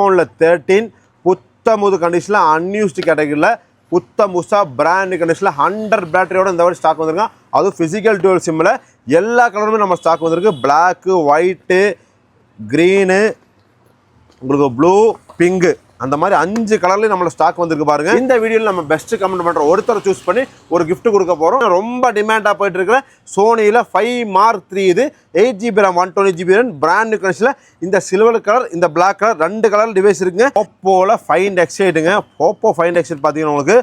iPhoneல 13 புத்தமுது கண்டிஷனில் அன்யூஸ்டு கேட்டகரியில் புத்தமுசா பிராண்ட் கண்டிஷனில் 100 பேட்டரியோட இந்த மாதிரி ஸ்டாக் வந்திருக்கான். அதுவும் ஃபிசிக்கல் டுவல் சிம்மில் எல்லா கலருமே நம்ம ஸ்டாக் வந்திருக்கு. பிளாக்கு, ஒயிட்டு, க்ரீனு, உங்களுக்கு ப்ளூ, பிங்கு, அந்த மாதிரி 5 கலர்லேயும் நம்மள ஸ்டாக் வந்திருக்கு பாருங்க. இந்த வீடியோவில் நம்ம பெஸ்ட் கமெண்ட் பண்ணுற ஒருத்தரை சூஸ் பண்ணி ஒரு gift கொடுக்க போகிறோம். ரொம்ப டிமாண்டாக போயிட்டு இருக்கிற சோனியில் 5 Mark 3 இது 8GB RAM 120GB RAM brand கண்டிஷனில் இந்த சில்வர் கலர், இந்த பிளாக் கலர் 2 கலர் டிவைஸ் இருக்குங்க. ஓப்போவில் Find X8ங்க. ஓப்போ Find X8 பார்த்தீங்கன்னா உங்களுக்கு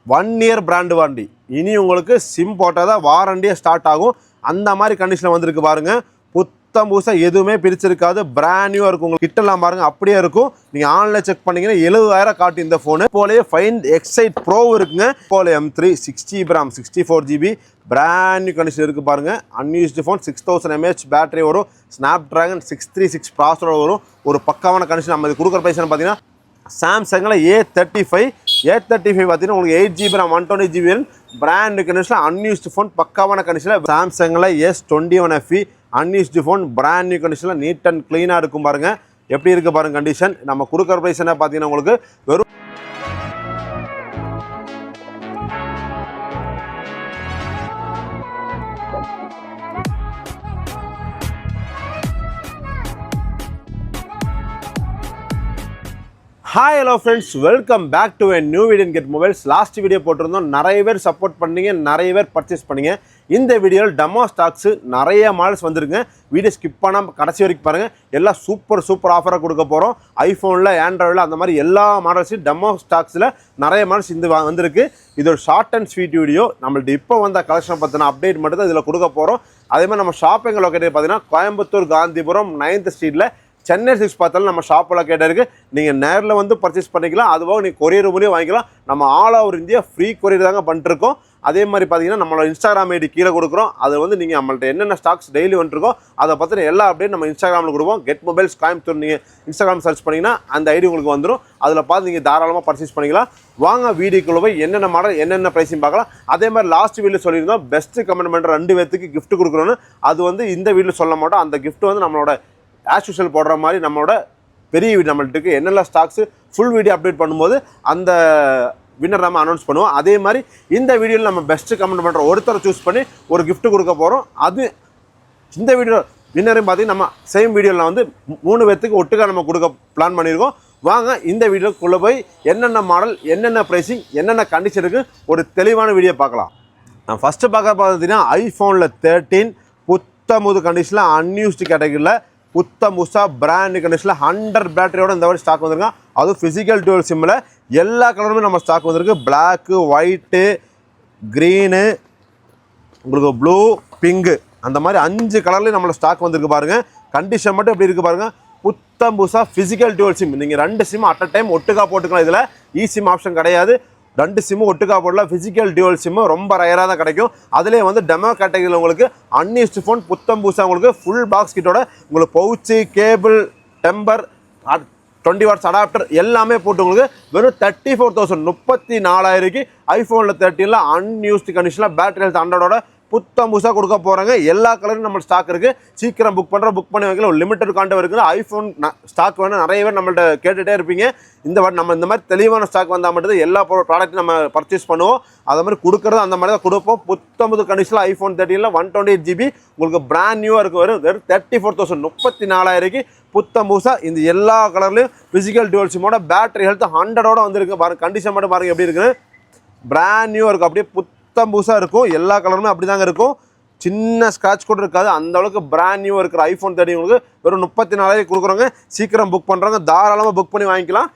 1 year பிராண்டு வாரண்டி. இனி உங்களுக்கு சிம் போட்டால் தான் வாரண்டியே ஸ்டார்ட் ஆகும். அந்த மாதிரி கண்டிஷனில் வந்திருக்கு பாருங்க. புதுசா எதுவுமே பிரிச்சிருக்காது, பிராண்ட் நியூவா இருக்கும். உங்களுக்கு கிட்டலாம் பாருங்க, அப்படியே இருக்கும். நீங்க ஆன்லைன்ல செக் பண்ணீங்கன்னா 70,000 காட்டு இந்த போன். போலயே Find X8 Pro இருக்குங்க. போல M3 6GB RAM 64GB brand new condition இருக்கு பாருங்க. அன்யூஸ்டு போன், 6000 mAh பேட்டரி வரும். Snapdragon 636 ப்ராசஸர் வரும். ஒரு பக்காவான கண்டிஷன். நம்ம இது கொடுக்குற பிரைஸ் பார்த்தீங்கன்னா சாம்சங்கில் A35 பார்த்தீங்கன்னா உங்களுக்கு 8GB RAM 120GB பிராண்ட் கண்டிஷனில் அன்யூஸ்டு ஃபோன், பக்காவான கண்டிஷனில். சாம்சங்கில் S21 FE unused phone, brand new கண்டிஷனில் நீட் அண்ட் க்ளீனாக இருக்கும் பாருங்க. எப்படி இருக்கு பாருங்க கண்டிஷன். நம்ம கொடுக்குற ப்ரைஸ் என்ன பார்த்தீங்கன்னா உங்களுக்கு வெறும் hi hello friends, welcome back to a new video in get mobiles. Last video போட்டிருந்தோம், நிறைய பேர் சப்போர்ட் பண்ணீங்க, நிறைய பேர் பர்ச்சேஸ் பண்ணீங்க. இந்த வீடியோவில் டெமோ ஸ்டாக்ஸு நிறைய மாடல்ஸ் வந்துருங்க. வீடியோ ஸ்கிப் பண்ணாமல் கடைசி வரைக்கும் பாருங்கள். எல்லாம் சூப்பர் ஆஃபராக கொடுக்க போகிறோம். ஐஃபோனில், ஆண்ட்ராய்டில், அந்த மாதிரி எல்லா மாடல்ஸையும் டெமோ ஸ்டாக்ஸில் நிறைய மாடல்ஸ் இந்த வந்திருக்கு. இது ஒரு ஷார்ட் அண்ட் ஸ்வீட் வீடியோ. நம்மள்ட்ட இப்போ வந்த கலெக்ஷன் பற்றின அப்டேட் மட்டும் தான் இதில் கொடுக்க போகிறோம். அதே மாதிரி நம்ம ஷாப்பிங் லொக்கேட்டட் பார்த்தீங்கன்னா கோயம்புத்தூர் காந்திபுரம் 9th ஸ்ட்ரீட்டில் சென்னை 6 பார்த்தாலும் நம்ம ஷாப்பில் கேட்டிருக்கு. நீங்கள் நேரில் வந்து பர்ச்சேஸ் பண்ணிக்கலாம். அதுவாக நீங்கள் கொரியர் மூலியம் வாங்கிக்கலாம். நம்ம all over India free courier தாங்க பண்ணிட்டுருக்கோம். அதே மாதிரி பார்த்தீங்கன்னா நம்மளோட இன்ஸ்டாகிராம் ஐடி கீழே கொடுக்குறோம். அது வந்து நீங்கள் நம்மள்ட்ட என்னென்ன ஸ்டாக்ஸ் டெய்லி வந்துருக்கோம் அதை பற்றின எல்லா அப்டேட் நம்ம இன்ஸ்டாகிராமில் கொடுப்போம். கெட் மொபைல்ஸ் கோயம்புத்தூர் நீங்கள் இன்ஸ்டாகிராம் சர்ச் பண்ணிங்கன்னா அந்த ஐடி உங்களுக்கு வந்துடும். அதில் பார்த்து நீங்கள் தாராளமாக பர்ச்சேஸ் பண்ணிக்கலாம். வாங்க வீடியோக்குள்ள போய் என்னென்ன மாடல், என்னென்ன ப்ரைஸிங் பார்க்கலாம். அதே மாதிரி லாஸ்ட் வீடியோ சொல்லியிருந்தோம் பெஸ்ட் கமெண்ட் பண்ணுற 2 பேர்த்துக்கு கிஃப்ட் கொடுக்குறோன்னு. அது வந்து இந்த வீடியோ சொல்ல மாட்டோம். அந்த கிஃப்ட் வந்து நம்மளோட ஆஸ் யூஷுவல் போடுற மாதிரி நம்மளோட பெரிய வீடியோ நம்மள்ட்டுக்கு என்னெல்லாம் ஸ்டாக்ஸு ஃபுல் வீடியோ அப்டேட் பண்ணும்போது அந்த வின்னர் நம்ம அனௌன்ஸ் பண்ணுவோம். அதே மாதிரி இந்த வீடியோவில் நம்ம பெஸ்ட்டு கமெண்ட் பண்ணுற ஒருத்தரை சூஸ் பண்ணி ஒரு கிஃப்ட் கொடுக்க போகிறோம். அது இந்த வீடியோ வின்னரையும் பார்த்தீங்கன்னா நம்ம சேம் வீடியோவில் வந்து 3 பேர்த்துக்கு ஒட்டுக்காக நம்ம கொடுக்க பிளான் பண்ணியிருக்கோம். வாங்க இந்த வீடியோக்குள்ளே போய் என்னென்ன மாடல், என்னென்ன ப்ரைஸிங், என்னென்ன கண்டிஷனுக்கு ஒரு தெளிவான வீடியோ பார்க்கலாம். நான் ஃபஸ்ட்டு பார்த்தீங்கன்னா ஐஃபோனில் 13 புத்தமுது கண்டிஷனில் அன்யூஸ்டு கேட்டகரியில் புத்தமுசா பிராண்ட் கண்டிஷனில் 100 பேட்டரியோட இந்த மாதிரி ஸ்டாக் வந்திருக்கான். அதுவும் ஃபிசிக்கல் டுவல் சிம்மில் எல்லா கலருமே நம்ம ஸ்டாக் வந்திருக்கு. பிளாக்கு, ஒயிட்டு, க்ரீனு, உங்களுக்கு ப்ளூ, பிங்கு, அந்த மாதிரி 5 கலர்லேயும் நம்மளோட ஸ்டாக் வந்திருக்கு பாருங்கள். கண்டிஷன் மட்டும் எப்படி இருக்குது பாருங்கள். புத்தமுசா ஃபிசிக்கல் டுவல் சிம். நீங்கள் 2 சிம் அட் அ டைம் ஒட்டுக்கா போட்டுக்கலாம். இதில் இ சிம் ஆப்ஷன் கிடையாது. 2 சிம்மு ஒட்டுக்கா போடலாம். ஃபிசிக்கல் டியூவல் சிம்மு ரொம்ப ரயராக தான் கிடைக்கும். அதிலே வந்து டெமோ கேட்டகரியில் உங்களுக்கு அன்யூஸ்டு ஃபோன் புத்தம்பூசா உங்களுக்கு ஃபுல் பாக்ஸ் கிட்டோட உங்களுக்கு pouch, cable, temper, 20 watts adapter எல்லாமே போட்டு உங்களுக்கு வெறும் 34,000 34,000க்கு ஐஃபோனில் 13ல் அன்யூஸ்டு கண்டிஷனில் பேட்டரி ஹெல்த் 100ஓட புத்தம்பூசா கொடுக்க போகிறாங்க. எல்லா கலரும் நம்ம ஸ்டாக் இருக்குது. சீக்கிரம் புக் பண்ணி வைக்கல. ஒரு லிமிட்டட் கான்டெக்ட் இருக்குது. ஐஃபோன் ஸ்டாக் வேணும் நிறைய பேர் நம்மள்ட்ட கேட்டுகிட்டே இருப்பீங்க. நம்ம இந்த மாதிரி தெளிவான ஸ்டாக் வந்தால் மட்டும் எல்லா ப்ராடக்ட்டும் நம்ம பர்ச்சேஸ் பண்ணுவோம். அதே மாதிரி கொடுக்குறது அந்த மாதிரி தான் கொடுப்போம். புத்தம்பது கண்டிஷனில் ஐஃபோன் 13ல் 128GB உங்களுக்கு பிராண்ட் நியூவாக இருக்கு. வெறும் 34,000 34,000க்கு புத்தம்பூசா இந்த எல்லா கலர்லையும் ஃபிசிக்கல் டுவல் சிம்மோட பேட்டரி ஹெல்த் 100ஓட வந்துருக்கு பாருங்கள். கண்டிஷன் மட்டும் பாருங்கள் எப்படி இருக்குன்னு. பிராண்ட் நியூவாக இருக்கும். அப்படியே புத்தம்பூசா இருக்கும். எல்லா கலருமே அப்படி தாங்க இருக்கும். சின்ன ஸ்க்ராட்ச் கூட இருக்காது. அந்த அளவுக்கு பிராண்ட் நியூ இருக்கிற ஐஃபோன் 13 உங்களுக்கு வெறும் 34,000 கொடுக்குறோங்க. சீக்கிரம் புக் பண்ணுறாங்க. தாராளமாக புக் பண்ணி வாங்கிக்கலாம்.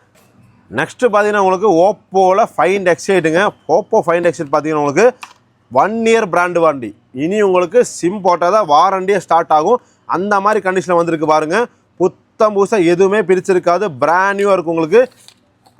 நெக்ஸ்ட்டு பார்த்தீங்கன்னா உங்களுக்கு ஓப்போவில் Find X8ங்க. ஓப்போ Find X8 பார்த்தீங்கன்னா உங்களுக்கு 1 year பிராண்டு வாரண்டி. இனி உங்களுக்கு சிம் போட்டால் தான் வாரண்டியே ஸ்டார்ட் ஆகும். அந்த மாதிரி கண்டிஷனில் வந்திருக்கு பாருங்கள். புத்தம்பூசா எதுவுமே பிரிச்சிருக்காது. பிராண்ட் நியூவாக இருக்கும் உங்களுக்கு.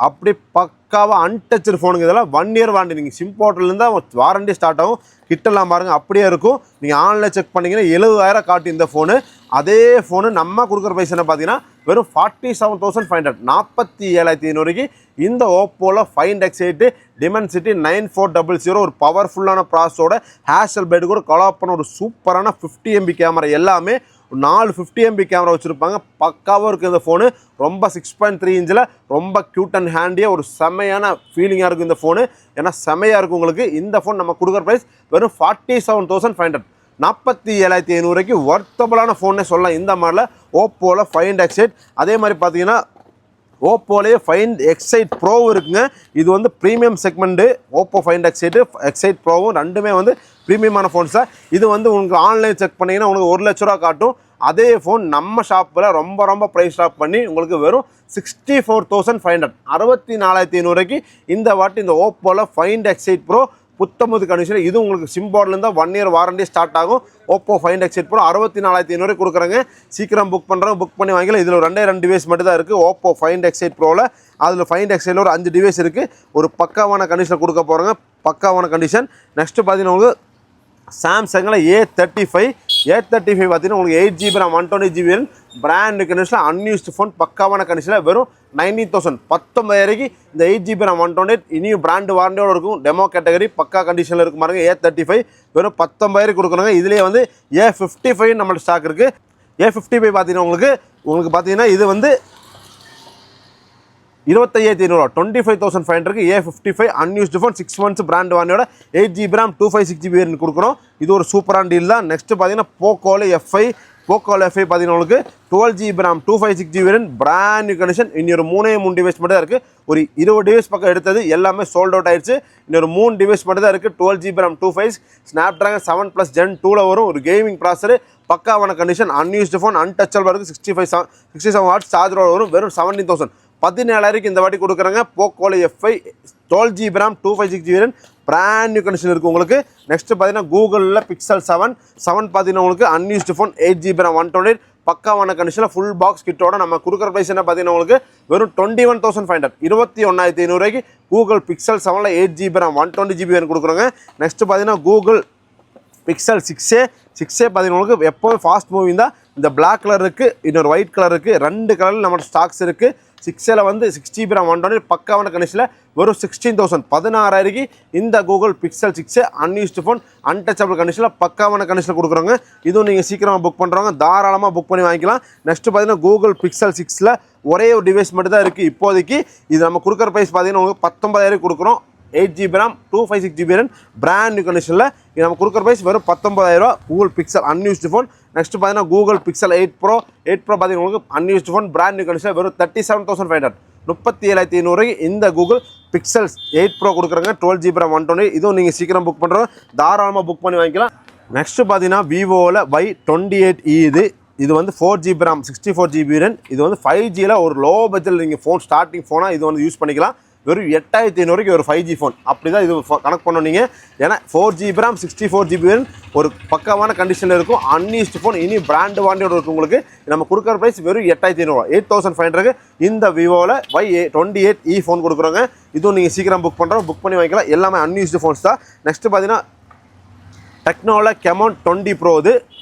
அப்படி பக்காவாக அன்டச்சு ஃபோனுங்க. இதெல்லாம் 1 year வாரண்டி. நீங்கள் சிம் போர்ட்டலேருந்து தான் வாரண்டி ஸ்டார்ட் ஆகும். கிட்டலாம் பாருங்கள் அப்படியே இருக்கும். நீங்கள் ஆன்லைனில் செக் பண்ணிங்கன்னா 70,000 காட்டு இந்த ஃபோனு. அதே ஃபோனு நம்ம கொடுக்குற பைசா என்ன பார்த்தீங்கன்னா வெறும் 47,500 47,500க்கு இந்த ஓப்போவில் Find X8 Dimensity 9400 ஒரு பவர்ஃபுல்லான ப்ராசஸோட ஹேஷல் பிளேடு கூட கொலாப் பண்ண ஒரு சூப்பரான 50 MB கேமரா எல்லாமே ஒரு 4 50MP கேமரா வச்சுருப்பாங்க. பக்காவாக இருக்குது இந்த ஃபோனு. ரொம்ப 6.3 இன்ச்சில் ரொம்ப க்யூட் அண்ட் ஹேண்டியாக ஒரு செமையான ஃபீலிங்காக இருக்கும் இந்த ஃபோனு. ஏன்னா செமையாக இருக்கும் உங்களுக்கு. இந்த ஃபோன் நம்ம கொடுக்குற ப்ரைஸ் வெறும் 47,500, 47,500 ஒர்த்தபுளான ஃபோன்னே சொல்லலாம். இந்த மாதிரில ஓப்போவில் Find X8, அதே மாதிரி பார்த்தீங்கன்னா ஓப்போலேயே Find X8 Pro இருக்குங்க. இது வந்து premium segment. Oppo Find X8 ப்ரோவும் ரெண்டுமே வந்து ப்ரீமியமான ஃபோன்ஸ் தான். இது வந்து உங்களுக்கு ஆன்லைன் செக் பண்ணிங்கன்னா உங்களுக்கு 1 லட்ச ரூபா காட்டும். அதே ஃபோன் நம்ம ஷாப்பில் ரொம்ப ப்ரைஸ் ஷாப் பண்ணி உங்களுக்கு வெறும் 64,500, 64,500 இந்த வாட்டி இந்த ஓப்போவில் Find X8 Pro புத்தம்பது கண்டிஷன். இது உங்களுக்கு சிம்போர்ட்லேருந்து 1 இயர் வாரண்டி ஸ்டார்ட் ஆகும். ஓப்போ Find X8 Pro 64,500 கொடுக்குறாங்க. சீக்கிரம் புக் பண்ணுறோம், புக் பண்ணி வாங்கிக்கலாம். இதில் 2 டிவைஸ் மட்டும் தான் இருக்குது ஓப்போ Find X8 Proவில். அதில் Find X8 ஒரு 5 டிவைஸ் இருக்குது. ஒரு பக்காவான கண்டிஷனில் கொடுக்க போகிறாங்க, பக்காவான கண்டிஷன். நெக்ஸ்ட்டு பார்த்தீங்கன்னா உங்களுக்கு சாம்சங்கில் A35 பார்த்தீங்கன்னா உங்களுக்கு 8GB RAM 120GB பிராண்ட் கண்டிஷனில் அன்யூஸ்டு ஃபோன், பக்காவான கண்டிஷனில் வெறும் 19,000, 19,000 இந்த 8GB RAM 128 இனியும் பிராண்டு வாரண்டியோடு இருக்கும். டெமோ கேட்டகரி பக்கா கண்டிஷனில் இருக்கும் பாருங்க. A35 வெறும் 19,000 கொடுக்குறாங்க. இதிலே வந்து A55 நம்மள்ட்ட ஸ்டாக் இருக்குது. A55 பார்த்தீங்கன்னா உங்களுக்கு பார்த்தீங்கன்னா இது வந்து 25,500, 25,500 A55 unused phone, 6 months brand வாரண்டியோட 8GB RAM 256GB கொடுக்குறோம். இது ஒரு சூப்பரான டீல் தான். நெக்ஸ்ட் பார்த்தீங்கன்னா போக்கோவில் F5 பார்த்தீங்கன்னா உங்களுக்கு 12GB RAM 256GB brand new condition. இன்னொரு 3 டிவைஸ் மட்டும் தான் இருக்குது. ஒரு 20 டிவைஸ் பக்கம் எடுத்தது எல்லாமே சோல்ட் அவுட் ஆயிடுச்சு. இன்னொரு 3 டிவைஸ் மட்டும் தான் இருக்குது. 12GB RAM 25 Snapdragon 7+ Gen 2ல் வரும். ஒரு கேமிங் ப்ராசரு, பக்காவான கண்டிஷன், அன்யூஸ்டு ஃபோன், அன்டச்சபிளாக இருக்குது. 67 வாட்ஸ் சார்ஜரோட வரும். வெறும் 17,000, 17,000 இந்த வாட்டி கொடுக்குறாங்க. போக்கோவில் F5 12GB RAM 256GB brand new condition இருக்குது உங்களுக்கு. நெக்ஸ்ட் பார்த்தீங்கன்னா கூகுளில் Pixel 7 பார்த்தீங்கன்னா உங்களுக்கு அன்யூஸ்டு ஃபோன் 8GB RAM 128 பக்காவான கண்டிஷனில் ஃபுல் பாக்ஸ் கிட்டோட நம்ம கொடுக்குற ப்ரைஸ் என்ன பார்த்தீங்கன்னா உங்களுக்கு வெறும் 21,500, 21,500 Google Pixel 7ல் 8GB RAM 120GB கொடுக்குறாங்க. நெக்ஸ்ட் பார்த்தீங்கன்னா கூகுள் Pixel 6a பார்த்தீங்கன்னா உங்களுக்கு எப்போவும் ஃபாஸ்ட் மூவிங் தான். இந்த பிளாக் கலர் இருக்குது, இன்னொரு ஒயிட் கலர் இருக்குது, 2 கலரில் நம்ம ஸ்டாக்ஸ் இருக்குது. 6a வந்து 6GB RAM 120 பக்காவான கண்டிஷனில் வெறும் 16,000, 16,000 இந்த Google Pixel 6a unused phone, untouchable கண்டிஷனில் பக்காவான கண்டிஷனில் கொடுக்குறாங்க. இதுவும் நீங்கள் சீக்கிரமாக புக் பண்ணுறவங்க தாராளமாக புக் பண்ணி வாங்கிக்கலாம். நெக்ஸ்ட்டு பார்த்தீங்கன்னா கூகுள் Pixel 6ல் ஒரே ஒரு டிவைஸ் மட்டும் தான் இருக்குது இப்போதைக்கு. இது நம்ம கொடுக்குற ப்ரைஸ் பார்த்தீங்கன்னா உங்களுக்கு 19,000 கொடுக்குறோம். 8GB RAM 256GB brand new கண்டிஷனில் இது நம்ம கொடுக்குற ப்ரைஸ் வெறும் 19,000 Google Pixel unused phone. Next பார்த்தீங்கன்னா கூகுள் Pixel 8 Pro பார்த்தீங்கன்னா உங்களுக்கு அன்யூஸ்டு ஃபோன் பிராண்ட் நியூ கண்டிஷனில் வெறும் 37,500, 37,500 இந்த கூகுள் Pixel 8 Pro கொடுக்குறாங்க. 12GB RAM 120 இதுவும் நீங்கள் சீக்கிரம் புக் பண்ணுறோம் தாராளமாக புக் பண்ணி வாங்கிக்கலாம். நெக்ஸ்ட்டு பார்த்தீங்கன்னா விவோவில் Y28e இது வந்து 4GB RAM 64GB இது வந்து 5Gயில் ஒரு லோ பட்ஜெட்டில் நீங்கள் ஃபோன் ஸ்டார்டிங் ஃபோனாக இது வந்து யூஸ் பண்ணிக்கலாம். வெறும் 8,500 ஒரு 5G ஃபோன் அப்படி தான் இது கனெக்ட் பண்ணீங்க. ஏன்னா 4GB RAM 64GB ஒரு பக்கமான கண்டிஷனில் இருக்கும். அன்யூஸ்டு ஃபோன் இனி பிராண்டு வாண்டியோட இருக்கும் உங்களுக்கு. நம்ம கொடுக்குற ப்ரைஸ் வெறும் 8,500, 8,500 இந்த விவோவில் Y28e ஃபோன் கொடுக்குறாங்க. இதுவும் நீங்கள் சீக்கிரம் புக் புக் பண்ணி வாங்கிக்கலாம். எல்லாமே அன்யூஸ்டு ஃபோன்ஸ் தான். நெக்ஸ்ட்டு பார்த்தீங்கன்னா டெக்னோவில் Camon 20 Pro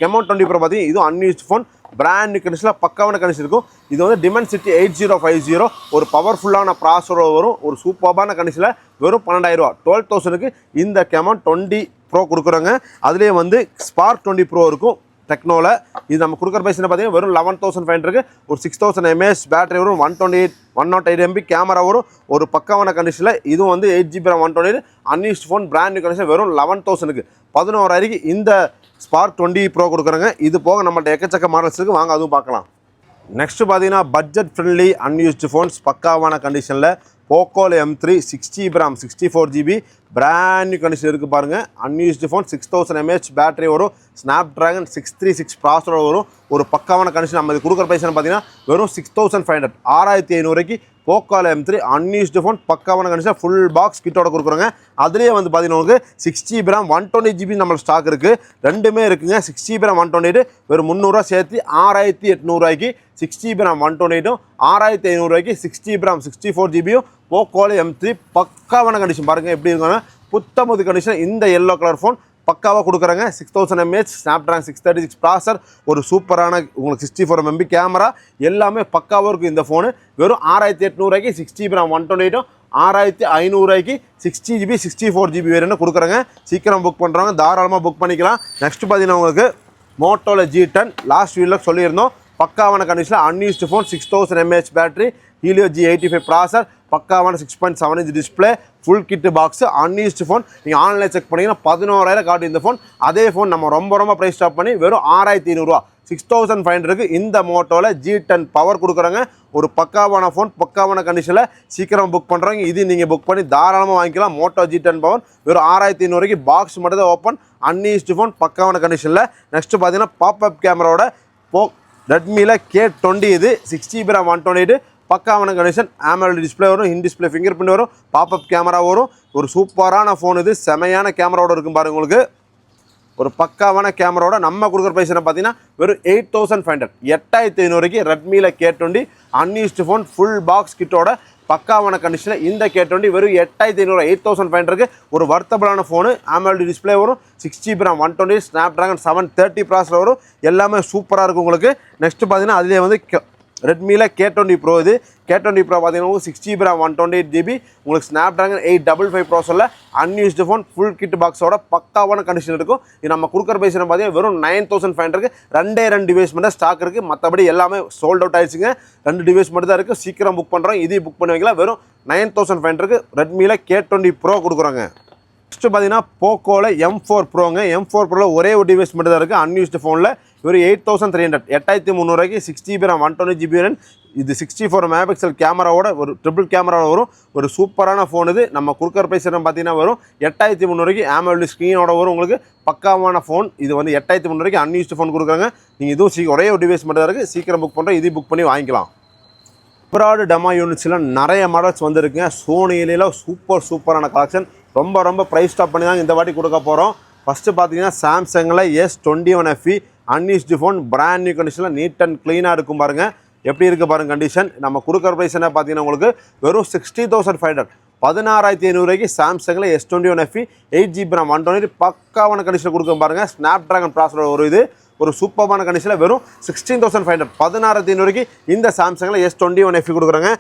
Camon 20 Pro பார்த்தீங்கன்னா இதுவும் அன்யூஸ்டு ஃபோன் பிராண்ட் நியூ கண்டிஷனில் பக்காவான கண்டிஷன் இருக்கும். இது வந்து Dimensity 8050 ஒரு பவர்ஃபுல்லான ப்ராசஸரோட வரும். ஒரு சூப்பர்பான கண்டிஷனில் வெறும் 12,000, 12,000 இந்த Camon 20 Pro கொடுக்குறாங்க. அதுலேயே வந்து Spark 20 Pro இருக்கும் டெக்னோவில். இது நம்ம கொடுக்குற ப்ரைஸ் என்ன பார்த்தீங்கன்னா வெறும் 11,500, ஒரு 6,000 mAh பேட்டரி வரும், 108MP கேமரா வரும். ஒரு பக்காவான கண்டிஷனில் இதுவும் வந்து 8GB RAM 128 unused phone brand new condition வெறும் 11,000, 11,000 இந்த Spark 20 Pro கொடுக்குறாங்க. இது போக நம்மள்ட்ட எக்கச்சக்க மாடல்ஸ் இருக்குது, வாங்க அதுவும் பார்க்கலாம். நெக்ஸ்ட்டு பார்த்தீங்கன்னா பட்ஜெட் ஃப்ரெண்ட்லி அன்யூஸ்டு ஃபோன்ஸ் பக்காவான கண்டிஷனில் போக்கோவில் M3 6GB RAM 64GB brand new condition இருக்குது பாருங்கள். அன்யூஸ்டு ஃபோன் 6,000 mAh பேட்டரி வரும், Snapdragon 636 ப்ராசஸரோட வரும். ஒரு பக்காவான கண்டிஷன். நம்ம இது கொடுக்குற ப்ரைஸ் பார்த்தீங்கன்னா வெறும் 6,500, 6,500 போக்கோவில் M3 அன்யூஸ்டு ஃபோன் பக்காவான கண்டிஷன் ஃபுல் பாக்ஸ் கிட்டோட கொடுக்குறாங்க. அதுலேயே வந்து பார்த்தீங்கன்னா உங்களுக்கு 6GB RAM 120GB நம்ம ஸ்டாக் இருக்குது. ரெண்டுமே இருக்குங்க. 6GB RAM 128 வெறும் 300 சேர்த்து 6,800 6GB RAM 128 6,500 6GB RAM 64GB போக்கோவில் M3 பக்காவான கண்டிஷன் பாருங்கள் எப்படி இருக்காங்க. புத்தமுது கண்டிஷன் இந்த எல்லோ கலர் ஃபோன் பக்காவாக கொடுக்குறாங்க. 6,000 mAh Snapdragon 636 ப்ராசஸர், ஒரு சூப்பரான உங்களுக்கு 64MP கேமரா, எல்லாமே பக்காவாக இருக்கும் இந்த ஃபோனு. வெறும் 6,800 6GB RAM 128 6,500 6GB 64GB வேறுன்னு கொடுக்குறாங்க. சீக்கிரம் புக் பண்ணுறவங்க தாராளமாக புக் பண்ணிக்கலாம். நெக்ஸ்ட் பார்த்தீங்கன்னா உங்களுக்கு மோட்டோல G10 லாஸ்ட் வீடியோல சொல்லியிருந்தோம். பக்காவான கண்டிஷனில் unused phone 6000 mAh battery, Helio G85 processor, பக்காவான 6.7 inch display, full kit box, unused phone. நீங்கள் ஆன்லைன் செக் பண்ணிங்கன்னா 11,000 காட்டு இந்த ஃபோன். அதே ஃபோன் நம்ம ரொம்ப ப்ரைஸ் ஸ்டாப் பண்ணி வெறும் 6,500 6500 இந்த மோட்டோவில் G10 பவர் கொடுக்குறாங்க. ஒரு பக்காவான ஃபோன், பக்காவான கண்டிஷனில் சீக்கிரம் புக் பண்ணுறாங்க. இது நீங்கள் புக் பண்ணி தாராளமாக வாங்கிக்கலாம். மோட்டோ G10 பவர் வெறும் 6,500 பாக்ஸ் மட்டும் தான் ஓப்பன், அன்யூஸ்டு ஃபோன், பக்காவான கண்டிஷனில். நெக்ஸ்ட்டு பார்த்தீங்கன்னா பாப்அப் கேமராவோட ரெட்மியில் K20 இது 6GB RAM 128 பக்காவான கண்டிஷன். AMOLED டிஸ்பிளே வரும், இன் டிஸ்பிளே ஃபிங்கர் பிரிண்ட் வரும், பாப்அப் கேமரா வரும். ஒரு சூப்பரான ஃபோன் இது, செமையான கேமராவோட இருக்கும் பாருங்க. உங்களுக்கு ஒரு பக்காவான கேமராவோட நம்ம கொடுக்குற ப்ரைஸ் என்ன பார்த்தீங்கன்னா வெறும் 8,500 8500 ரெட்மியில் K20 unused phone full box கிட்டோட பக்காவான கண்டிஷனில் இந்த K20 வெறும் 8,500 8500 ஒரு வர்த்தபிளான ஃபோனு. AMOLED டிஸ்பிளே வரும், 6GB RAM 128 Snapdragon 730 ப்ராசஸர் வரும். எல்லாமே சூப்பராக இருக்கும் உங்களுக்கு. நெக்ஸ்ட்டு பார்த்தீங்கன்னா அதிலே வந்து ரெட்மியில் K20 ப்ரோ இது. K20 ப்ரோ பார்த்தீங்கன்னா உங்களுக்கு 6GB RAM 128GB உங்களுக்கு Snapdragon 855 ப்ராசஸரில் அன்யூஸ்டு ஃபோன் ஃபுல் கிட் பாக்ஸோட பக்காவான கண்டிஷன் இருக்கும். இது நம்ம கொடுக்குற பைஸ் பார்த்தீங்கன்னா வெறும் 9,500 2 டிவைஸ் மட்டும் ஸ்டாக் இருக்குது. மற்றபடி எல்லாமே சோல்ட் அவுட் ஆயிடுச்சுங்க. 2 டிவைஸ் மட்டும் தான் இருக்குது. சீக்கிரம் புக் பண்ணுறோம். இதையும் புக் பண்ணி வைக்கலாம். வெறும் 9,500 ரெட்மியில் K20 ப்ரோ கொடுக்குறாங்க. நெக்ஸ்ட்டு பார்த்தீங்கன்னா போக்கோவில் M4 ப்ரோங்க. M4 ப்ரோவில் ஒரே ஒரு டிவைஸ் மட்டும் தான் இருக்குது அன்யூஸ்டு ஃபோனில். ஒரு 8,300 8300 6GB RAM 120GB RAM. இது 64 மெகாபிக்சல் கேமராவோட ஒரு ட்ரிபிள் கேமராவோட வரும். ஒரு சூப்பரான ஃபோன் இது. நம்ம கொடுக்குற ப்ரைஸ் என்ன பார்த்தீங்கன்னா வரும் 8,300 AMOLED ஸ்க்ரீனோட வரும். உங்களுக்கு பக்காவான ஃபோன் இது வந்து 8,300 அன்யூஸ்டு ஃபோன் கொடுக்குறாங்க. நீங்கள் இதுவும் ஒரே ஒரு டிவைஸ் மட்டும் தான் இருக்குது. சீக்கிரம் புக் பண்ணுறோம். இதையும் புக் பண்ணி வாங்கிக்கலாம். அப்ராடு டெமோ யூனிட்ஸில் நிறைய மாடல்ஸ் வந்துருக்குங்க. சோனியில சூப்பரான கலெக்ஷன். ரொம்ப ப்ரைஸ் ஸ்டாப் பண்ணி தான் இந்த வாட்டி கொடுக்க போகிறோம். ஃபஸ்ட்டு பார்த்தீங்கன்னா சாம்சங்கில் S21 FE unused phone brand new கண்டிஷனில் நீட் அண்ட் க்ளீனாக இருக்கும் பாருங்கள். எப்படி இருக்குது பாருங்கள் கண்டிஷன். நம்ம கொடுக்குற ப்ரைஸ் என்ன பார்த்தீங்கன்னா உங்களுக்கு வெறும் 60,500 16,500 சாம்சங்கில் S21 FE 8GB RAM 128 பக்காவான கண்டிஷனில் கொடுக்க பாருங்கள். Snapdragon ப்ராசஸர் ஒரு இது ஒரு சூப்பரான கண்டிஷனில் வெறும் 16,500 16,500 இந்த சாம்சங்கில் S21 FE கொடுக்குறாங்க.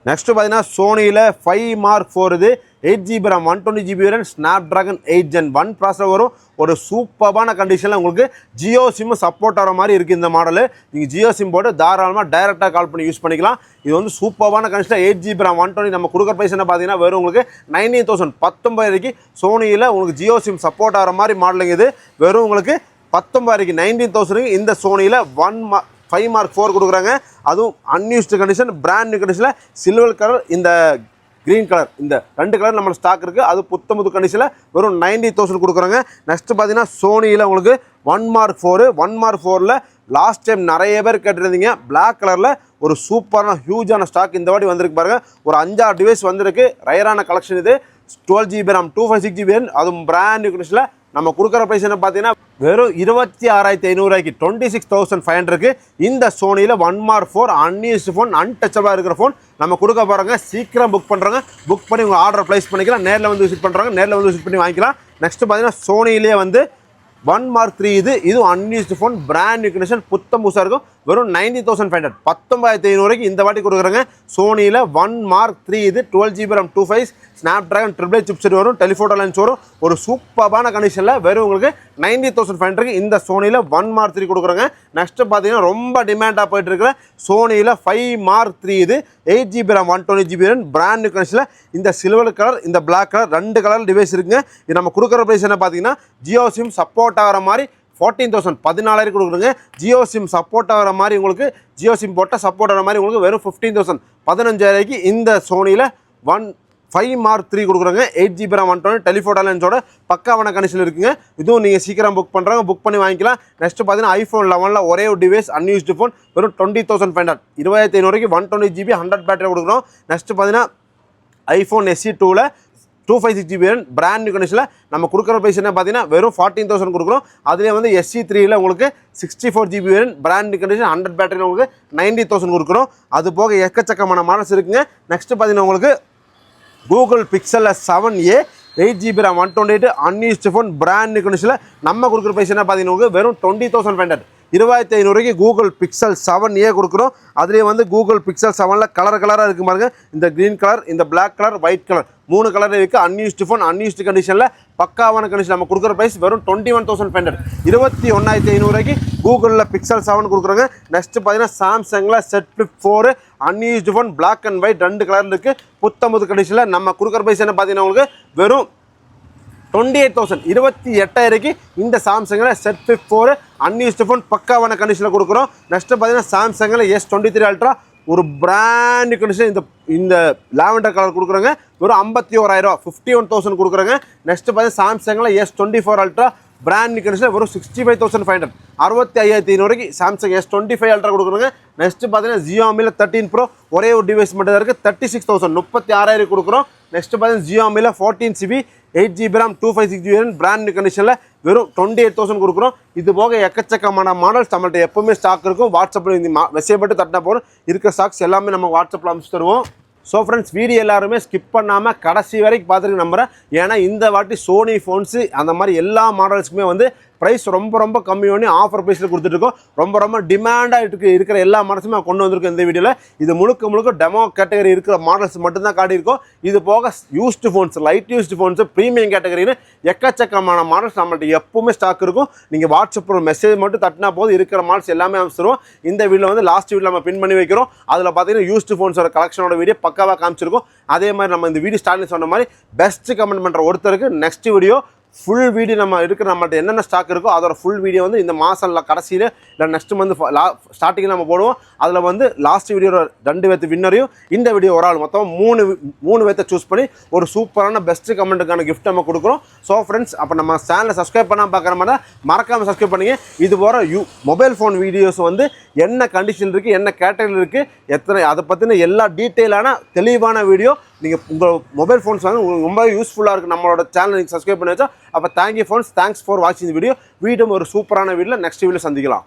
நெக்ஸ்ட்டு பார்த்தீங்கன்னா சோனியில் 5 Mark 4 இது 8GB RAM 120GB RAM Snapdragon 8 Gen 1 processor வரும். ஒரு சூப்பரான கண்டிஷனில் உங்களுக்கு ஜியோ சிம் சப்போர்ட் ஆகிற மாதிரி இருக்குது இந்த மாடலு. நீங்கள் ஜியோ சிம் போட்டு தாராளமாக டைரெக்டாக கால் பண்ணி யூஸ் பண்ணிக்கலாம். இது வந்து சூப்பரான கண்டிஷனில் 8GB RAM 120 நம்ம கொடுக்குற ப்ரைஸ் என்ன பார்த்தீங்கன்னா வெறும் உங்களுக்கு 19,000 19,000 சோனியில் உங்களுக்கு ஜியோ சிம் சப்போர்ட் ஆகிற மாதிரி மாடலுங்க இது. வெறும் உங்களுக்கு 19,000 19,000 இந்த சோனியில் 5 Mark 4 கொடுக்குறாங்க. அதுவும் அன்யூஸ்டு கண்டிஷன் பிராண்ட் நியூ கண்டிஷனில் சில்வர் கலர் இந்த க்ரீன் கலர் இந்த 2 கலர் நம்ம ஸ்டாக் இருக்குது. அது புத்தமுது கண்டிஷனில் வெறும் 90,000 கொடுக்குறாங்க. நெக்ஸ்ட்டு பார்த்தீங்கன்னா சோனியில் உங்களுக்கு 1 Mark 4ல் லாஸ்ட் டைம் நிறைய பேர் கேட்டிருந்தீங்க. பிளாக் கலரில் ஒரு சூப்பரான ஹியூஜான ஸ்டாக் இந்த வாட்டி வந்திருக்கு பாருங்கள். ஒரு 5-6 டிவைஸ் வந்திருக்கு. ரயரான கலெக்ஷன் இது. 12GB RAM 256GB RAM அதுவும் பிராண்ட் நியூ கண்டிஷனில் நம்ம கொடுக்குற ப்ரைஸ் என்ன பார்த்தீங்கன்னா வெறும் 26,500 26,500 இந்த சோனியில் 1 Mark 4 அன்யூஸ்டு ஃபோன் அன்டச்சபிளாக இருக்கிற ஃபோன் நம்ம கொடுக்க போகிறாங்க. சீக்கிரம் புக் பண்ணுறாங்க. புக் பண்ணி உங்கள் ஆர்டர் ப்ளேஸ் பண்ணிக்கலாம். நேரில் வந்து விசிட் பண்ணுறாங்க. நேரில் வந்து விசிட் பண்ணி வாங்கிக்கலாம். நெக்ஸ்ட்டு பார்த்தீங்கன்னா சோனியிலே வந்து 1 Mark 3 இது unused phone brand new condition புத்தம் புதுசாக இருக்கும். வெறும் 90,500 19,500 இந்த வாட்டி கொடுக்குறாங்க. சோனியில் 1 Mark 3 இது 12GB RAM 256 Snapdragon 888 சிப்செட் வரும். டெலிஃபோட்டோ லென்ஸ் வரும். ஒரு சூப்பரான கண்டிஷனில் வெறும் உங்களுக்கு 90,500 இந்த சோனியில் 1 Mark 3 கொடுக்குறாங்க. நெக்ஸ்ட்டு பார்த்தீங்கன்னா ரொம்ப டிமாண்டாக போயிட்டு இருக்கிற சோனியில் 5 Mark 3 இது 8GB RAM 120GB RAM brand new கண்டிஷனில் இந்த சில்வர் கலர் இந்த பிளாக் கலர் 2 கலர் டிவைஸ் இருக்குங்க. இது நம்ம கொடுக்குற ப்ரைஸ் என்ன பார்த்தீங்கன்னா ஜியோ சிம் சப்போர்ட் ஆகிற மாதிரி 14,000 14,000 கொடுக்குறங்க. ஜியோ சிம் சப்போர்ட் ஆகிற மாதிரி உங்களுக்கு ஜியோ சிம் போட்டால் சப்போர்ட் ஆகிற மாதிரி உங்களுக்கு வெறும் 15,000 15,000 இந்த சோனியில் 5 Mark 3 கொடுக்குறாங்க. 8GB RAM 120 டெலிஃபோட்டோ லென்ஸோட பக்காவான கண்டிஷன் இருக்குங்க. இதுவும் நீங்கள் சீக்கிரம் புக் பண்ணுறாங்க. புக் பண்ணி வாங்கிக்கலாம். நெக்ஸ்ட்டு பார்த்தீங்கன்னா iPhone 11 ஒரே ஒரு டிவைஸ் அன்யூஸ்டு ஃபோன் வெறும் 20,500 25,500 120GB 100 பேட்டரி கொடுக்குறோம். நெக்ஸ்ட்டு பார்த்தீங்கன்னா iPhone SE 2ல் 256GB RAM பிராண்ட் நியூ கண்டிஷனில் நம்ம கொடுக்குற ப்ரைஸ் என்ன பார்த்தீங்கன்னா வெறும் 14,000 கொடுக்குறோம். அதிலே வந்து SE 3ல் உங்களுக்கு 64GB RAM brand new condition 100 பேட்டரியில் உங்களுக்கு 90,000 கொடுக்குறோம். அது போக எக்கச்சக்கமான மாடல்ஸ் இருக்குங்க. நெக்ஸ்ட்டு பார்த்தீங்கன்னா உங்களுக்கு Google Pixel 7a 8GB RAM 128 unused phone brand new கண்டிஷனில் நம்ம கொடுக்குற ப்ரைஸ் என்ன பார்த்தீங்கன்னா வெறும் 20,500 2500 ரூபாய்க்கு கூகுள் பிக்சல் 7a கொடுக்குறோம். அதுலேயே வந்து கூகுள் பிக்சல் 7ல் கலராக இருக்கு பாருங்க. இந்த க்ரீன் கலர், இந்த black colour, white colour 3 colour இருக்குது. அன்யூஸ்டு ஃபோன், அன்யூஸ்டு கண்டிஷனில் பக்காவான கண்டிஷன். நம்ம கொடுக்குற ப்ரைஸ் வெறும் 21,500. 21,500 ரூபாய்க்கு கூகுளில் பிக்சல் 7 கொடுக்குறாங்க. நெக்ஸ்ட் பார்த்தீங்கன்னா சாம்சங்கில் Z flip 4 unused phone, black and white 2 colour இருக்குது. புத்தம்பது கண்டிஷனில் நம்ம கொடுக்குற ப்ரைஸ் என்ன பார்த்தீங்கன்னா உங்களுக்கு வெறும் 28,000. 28,000 இந்த சாம்சங்கில் செட் ஃபிளிப் 4 அன்யூஸ்டு ஃபோன் பக்காவான கண்டிஷனில் கொடுக்குறோம். நெக்ஸ்ட் பார்த்தீங்கன்னா சாம்சங்கில் S23 அல்ட்ரா ஒரு பிராண்ட் கண்டிஷன் இந்த லாவெண்டர் கலர் கொடுக்குறாங்க. வெறும் 51,000, 51,000 கொடுக்குறாங்க. நெக்ஸ்ட் பார்த்தீங்கன்னா சாம்சங்கில் S24 அல்ட்ரா பிராண்ட் கண்டிஷன் வெறும் 65,500. 65,500 சாம்சங் S25 அல்ட்ரா கொடுக்குறாங்க. நெக்ஸ்ட் பார்த்தீங்கன்னா ஜியோமியில் 13 ப்ரோ ஒரே ஒரு டிவைஸ் மட்டும் தான் இருக்குது. 36,000, 36,000 கொடுக்குறோம். நெக்ஸ்ட் பார்த்தீங்கன்னா ஜியோமியில் 14GB 8GB RAM 256GB brand கண்டிஷனில் வெறும் 28,000 கொடுக்குறோம். இது போக எக்கச்சக்கமான மாடல்ஸ் நம்மள்ட்ட எப்பவுமே ஸ்டாக் இருக்கும். வாட்ஸ்அப்பில் இந்த மெசேஜ் மட்டும் தட்டினா போகிறோம். இருக்கிற ஸ்டாக்ஸ் எல்லாமே நம்ம வாட்ஸ்அப்பில் அனுப்பிச்சு தருவோம். ஸோ ஃப்ரெண்ட்ஸ், வீடியோ எல்லாருமே ஸ்கிப் பண்ணாமல் கடைசி வரைக்கும் பார்த்துட்டு நம்புகிறேன். ஏன்னா இந்த வாட்டி சோனி ஃபோன்ஸு அந்த மாதிரி எல்லா மாடல்ஸுக்குமே வந்து ப்ரைஸ் ரொம்ப கம்மி பண்ணி ஆஃபர் ப்ரைஸில் கொடுத்துட்ருக்கோம். ரொம்ப டிமாண்டாக இருக்கிற எல்லா மாடல்ஸுமே கொண்டு வந்திருக்கோம் இந்த வீடியோவில். இது முழுக்க டெமோ கேட்டகரி இருக்கிற மாடல்ஸ் மட்டும்தான் காட்டியிருக்கோம். இது போக used phones, light used phones, premium கேட்டகரின்னு எக்கச்சக்கமான மாடல்ஸ் நம்மள்ட்ட எப்பவுமே ஸ்டாக் இருக்கும். நீங்கள் வாட்ஸ்அப்பில் மெசேஜ் மட்டும் தட்டினா போது இருக்கிற மாடல்ஸ் எல்லாமே அமைச்சிருவோம். இந்த வீடியோ வந்து லாஸ்ட் வீடியோ நம்ம பின் பண்ணி வைக்கிறோம். அதில் பார்த்தீங்கன்னா யூஸ்டு ஃபோன்ஸோட கலெக்ஷனோட வீடியோ பக்காவாக காமிச்சிருக்கும். அதே மாதிரி நம்ம இந்த வீடியோ ஸ்டார்டிங் சொன்ன மாதிரி பெஸ்ட் கமெண்ட் பண்ணுற ஒருத்தருக்கு நெக்ஸ்ட் வீடியோ ஃபுல் வீடியோ நம்ம இருக்கிற நம்மள்ட்ட என்னென்ன ஸ்டாக் இருக்கோ அதோட ஃபுல் வீடியோ வந்து இந்த மாதம் கடைசியில் இல்லை நெக்ஸ்ட் மந்த் ஸ்டார்டிங்கில் நம்ம போடுவோம். அதில் வந்து லாஸ்ட் வீடியோட 2 பேர்த்து வின்னரையும் இந்த வீடியோ ஒரு ஆள் மொத்தம் 3 பேர்த்தை சூஸ் பண்ணி ஒரு சூப்பரான பெஸ்ட் கமெண்ட்டுக்கான கிஃப்ட் நம்ம கொடுக்குறோம். ஸோ ஃப்ரெண்ட்ஸ், அப்போ நம்ம சேனலை சப்ஸ்கிரைப் பண்ணால் பார்க்குற மாதிரி மறக்காமல் சப்ஸ்கிரைப் பண்ணிங்க. இது போகிற மொபைல் ஃபோன் வீடியோஸ் வந்து என்ன கண்டிஷன் இருக்குது, என்ன கேட்டகரி இருக்குது, அதை பற்றின எல்லா டீட்டெயிலான தெளிவான வீடியோ நீங்கள் உங்கள் மொபைல் ஃபோன்ஸ் வந்து உங்களுக்கு ரொம்ப யூஸ்ஃபுல்லாக இருக்குது. நம்மளோட சேனலை நீங்கள் சப்ஸ்கிரைப் பண்ணி வச்சா அப்போ தேங்க்யூ ஃப்ரெண்ட்ஸ். தேங்க்ஸ் ஃபார் வாட்சிங் இந்த வீடியோ. ஒரு சூப்பரான வீடியோவில் நெக்ஸ்ட் வீடியோ சந்திக்கலாம்.